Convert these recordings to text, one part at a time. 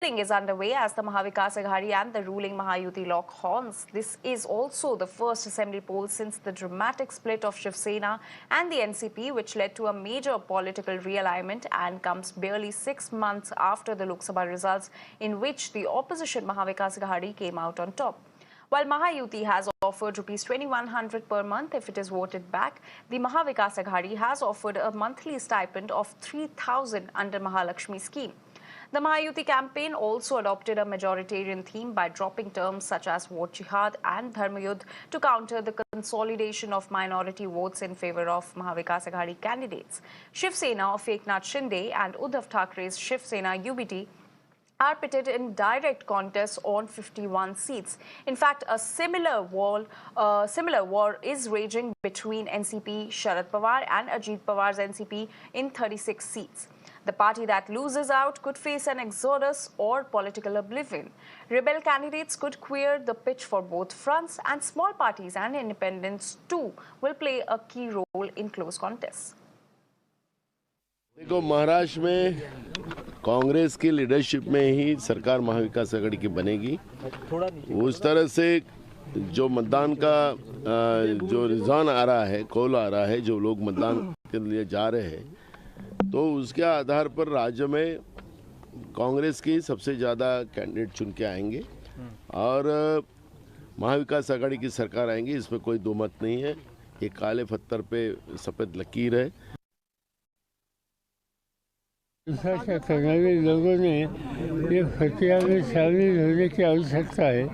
Polling is underway as the Mahavikas Aghadi and the ruling Mahayuti lock horns. This is also the first assembly poll since the dramatic split of Shiv Sena and the NCP, which led to a major political realignment and comes barely 6 months after the Lok Sabha results, in which the opposition Mahavikas Aghadi came out on top. While Mahayuti has offered Rs 2,100 per month if it is voted back, the Mahavikas Aghadi has offered a monthly stipend of 3,000 under Mahalakshmi scheme. The Mahayuti campaign also adopted a majoritarian theme by dropping terms such as vote jihad and dharmayudh to counter the consolidation of minority votes in favor of Mahavikas Aghadi candidates. Shiv Sena of Eknath Shinde and Uddhav Thackeray's Shiv Sena UBT are pitted in direct contests on 51 seats. In fact, a similar war is raging between NCP Sharad Pawar and Ajit Pawar's NCP in 36 seats. The party that loses out could face an exodus or political oblivion. Rebel candidates could queer the pitch for both fronts, and small parties and independents too will play a key role in close contests. देखो, महाराष्ट्र में कांग्रेस की leadership में ही सरकार महाविकास आघाड़ी की बनेगी। उस तरह से जो मतदान का जो रुझान आ रहा है, कॉल आ रहा है, जो लोग मतदान के लिए जा रहे हैं, तो उसके आधार पर राज्य में कांग्रेस की सबसे ज़्यादा कैंडिडेट चुन के आएंगे और महाविकास आघाड़ी की सरकार आएंगी, इसमें कोई दो मत नहीं है। ये काले पत्थर पे सफ़ेद लकीर है। करने लोगों ने ये फतिया में शामिल होने की आवश्यकता है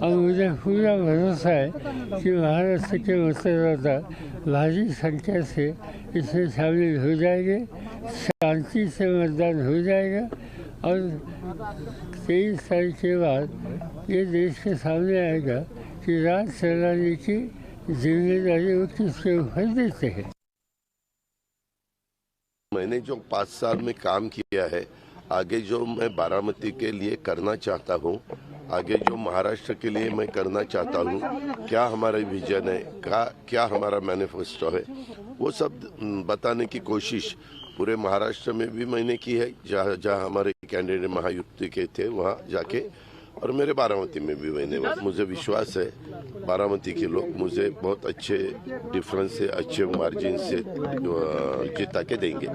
और मुझे पूरा भरोसा है कि महाराष्ट्र के मतदाता भारी संख्या से इसमें शामिल हो जाएंगे, शांति से मतदान हो जाएगा और 23 तारीख के बाद ये देश के सामने आएगा कि राज चलाने की जिम्मेदारी वो किसके ऊपर देते हैं। मैंने जो 5 साल में काम किया है, आगे जो मैं बारामती के लिए करना चाहता हूँ, आगे जो महाराष्ट्र के लिए मैं करना चाहता हूँ, क्या हमारा विजन है, क्या हमारा मैनिफेस्टो है, वो सब बताने की कोशिश पूरे महाराष्ट्र में भी मैंने की है। जहाँ हमारे कैंडिडेट महायुति के थे वहाँ जाके, और मेरे बारामती में भी मैंने, मुझे विश्वास है बारामती के लोग मुझे बहुत अच्छे डिफरेंस से, अच्छे मार्जिन से जिता के देंगे।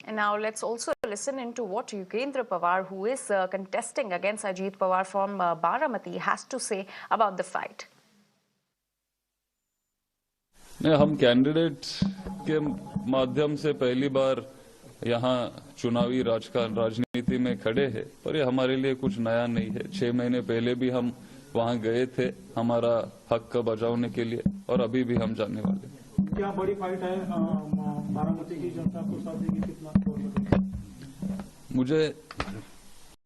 And now let's also listen into what Yogendra Pawar, who is contesting against Ajit Pawar from Baramati, has to say about the fight. हम कैंडिडेट के माध्यम से पहली बार यहाँ चुनावी राजनीति में खड़े हैं, और ये हमारे लिए कुछ नया नहीं है। 6 महीने पहले भी हम वहाँ गए थे हमारा हक का बचाने के लिए, और अभी भी हम जाने वाले हैं। क्या बड़ी फाइट है बारामती की जनता को साथ देगी, कितना? मुझे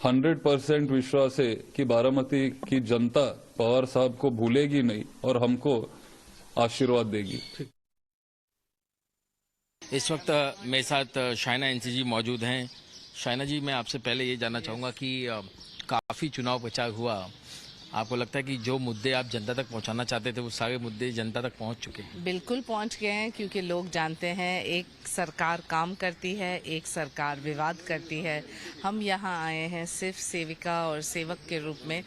100% विश्वास है कि बारामती की जनता पवार साहब को भूलेगी नहीं और हमको आशीर्वाद देगी। इस वक्त मेरे साथ शाइना एनसी जी मौजूद हैं। शाइना जी, मैं आपसे पहले ये जानना चाहूँगा कि काफ़ी चुनाव प्रचार हुआ, आपको लगता है कि जो मुद्दे आप जनता तक पहुंचाना चाहते थे वो सारे मुद्दे जनता तक पहुंच चुके हैं? बिल्कुल पहुंच गए हैं, क्योंकि लोग जानते हैं एक सरकार काम करती है, एक सरकार विवाद करती है। हम यहाँ आए हैं सिर्फ सेविका और सेवक के रूप में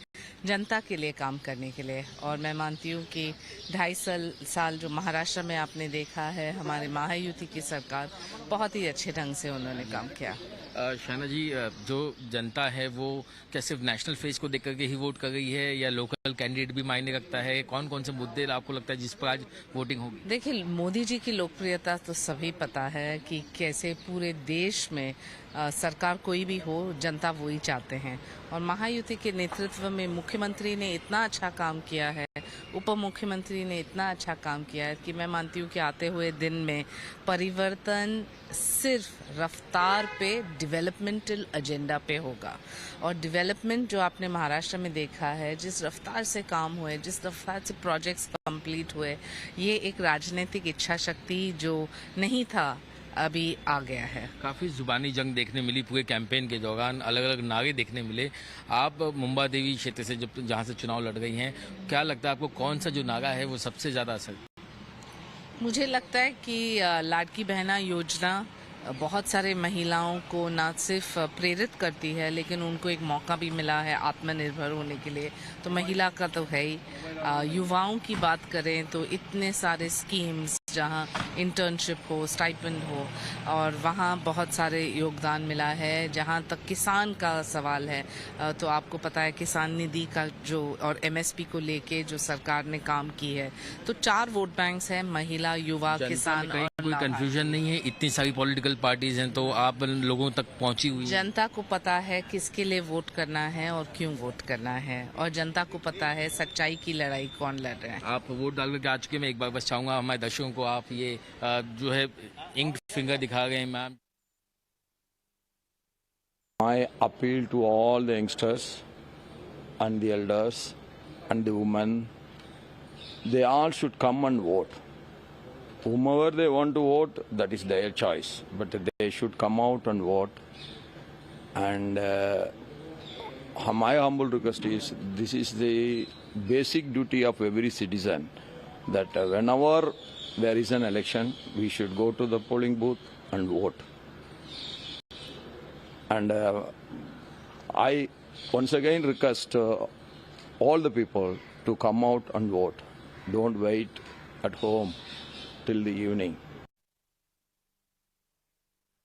जनता के लिए काम करने के लिए, और मैं मानती हूँ कि 2.5 साल जो महाराष्ट्र में आपने देखा है, हमारे महायुति की सरकार बहुत ही अच्छे ढंग से उन्होंने काम किया। शाइना जी, जो जनता है वो क्या सिर्फ नेशनल फेस को देख करके ही वोट कर रही है या लोकल कैंडिडेट भी मायने रखता है? कौन कौन से मुद्दे आपको लगता है जिस पर आज वोटिंग होगी? देखिए, मोदी जी की लोकप्रियता तो सभी पता है कि कैसे पूरे देश में सरकार कोई भी हो, जनता वही चाहते हैं, और महायुति के नेतृत्व में मुख्यमंत्री ने इतना अच्छा काम किया है, उप मुख्यमंत्री ने इतना अच्छा काम किया है कि मैं मानती हूँ कि आते हुए दिन में परिवर्तन सिर्फ रफ्तार पे, डेवलपमेंटल एजेंडा पे होगा। और डेवलपमेंट जो आपने महाराष्ट्र में देखा है, जिस रफ्तार से काम हुए, जिस रफ्तार से प्रोजेक्ट्स कंप्लीट हुए, ये एक राजनीतिक इच्छा शक्ति जो नहीं था अभी आ गया है। काफ़ी जुबानी जंग देखने मिली पूरे कैंपेन के दौरान, अलग अलग नारे देखने मिले। आप मुंबा देवी क्षेत्र से जहाँ से चुनाव लड़ रही हैं, क्या लगता है आपको कौन सा जो नारा है वो सबसे ज़्यादा असर? मुझे लगता है कि लाडकी बहना योजना बहुत सारे महिलाओं को ना सिर्फ प्रेरित करती है, लेकिन उनको एक मौका भी मिला है आत्मनिर्भर होने के लिए। तो महिला का तो है ही। युवाओं की बात करें तो इतने सारे स्कीम्स जहां इंटर्नशिप हो, स्टाइपेंड हो, और वहां बहुत सारे योगदान मिला है। जहां तक किसान का सवाल है तो आपको पता है किसान निधि का जो और MSP को लेके जो सरकार ने काम की है। तो 4 वोट बैंक्स हैं, महिला, युवा, किसान और कोई कंफ्यूजन नहीं है, इतनी सारी पॉलिटिकल पार्टीज हैं तो आप लोगों तक पहुंची हुई है। जनता को पता है किसके लिए वोट करना है और क्यों वोट करना है, और जनता को पता है सच्चाई की लड़ाई कौन लड़ रहे हैं। आप वोट डाल करके आ चुके। मैं एक बार बस चाहूंगा हमारे दर्शकों को आप ये जो है इंक फिंगर दिखा गए हैं ma'am. My appeal to all the youngsters and the elders and the women, they all should come and vote. Whomever they want to vote, that is their choice. But they should come out and vote. And my humble request is, this is the basic duty of every citizen, that whenever there is an election, we should go to the polling booth and vote. And I once again request all the people to come out and vote. Don't wait at home till the evening.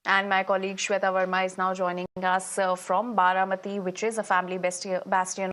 And my colleague Shweta Verma is now joining us from Baramati, which is a family bastion